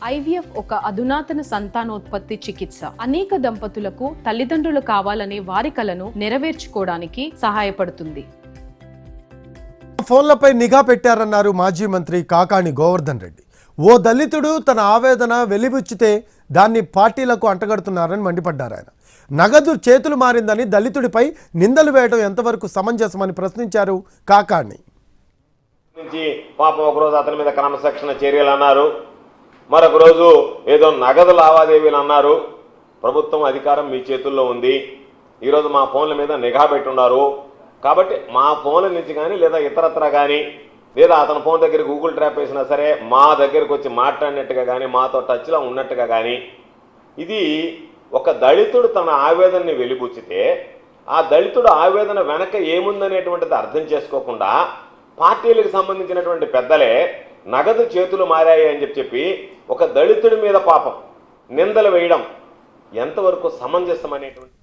IVF ఒక అధునాతన సంతానోత్పత్తి చికిత్స. అనేక దంపతులకు తల్లిదండ్రులు కావాలనే వారి కలను నెరవేర్చుకోవడానికి సహాయపడుతుంది. ఫోన్లపై నిఘా పెట్టారన్నారు మాజీ మంత్రి కాకాణి గోవర్ధన్ రెడ్డి. ఓ దళితుడు తన ఆవేదన వెలిబుచ్చితే దాన్ని పార్టీలకు అంటగడుతున్నారని మండిపడ్డారు. ఆయన నగదు చేతులు మారిందని దళితుడిపై నిందలు వేయడం ఎంతవరకు సమంజసమని ప్రశ్నించారు కాకాణి. పాపం ఒకరోజు అతని మీద క్రమశిక్షణ చర్యలు అన్నారు, మరొక రోజు ఏదో నగదు లావాదేవీలు అన్నారు. ప్రభుత్వం అధికారం మీ చేతుల్లో ఉంది. ఈరోజు మా ఫోన్ల మీద నిఘా పెట్టున్నారు కాబట్టి మా ఫోన్ల నుంచి కానీ లేదా ఇతరత్ర కానీ లేదా అతని ఫోన్ దగ్గర గూగుల్ ట్రాప్ వేసినా సరే మా దగ్గరకు వచ్చి మాట్లాడినట్టుగా కానీ మాతో టచ్లో ఉన్నట్టుగా కానీ ఇది ఒక దళితుడు తన ఆవేదనని వెలిబుచ్చితే ఆ దళితుడు ఆవేదన వెనక ఏముందనేటువంటిది అర్థం చేసుకోకుండా పార్టీలకు సంబంధించినటువంటి పెద్దలే నగదు చేతులు మారాయి అని చెప్పి ఒక దళితుడి మీద పాపం నిందలు వేయడం ఎంతవరకు సమంజసం అనేటువంటి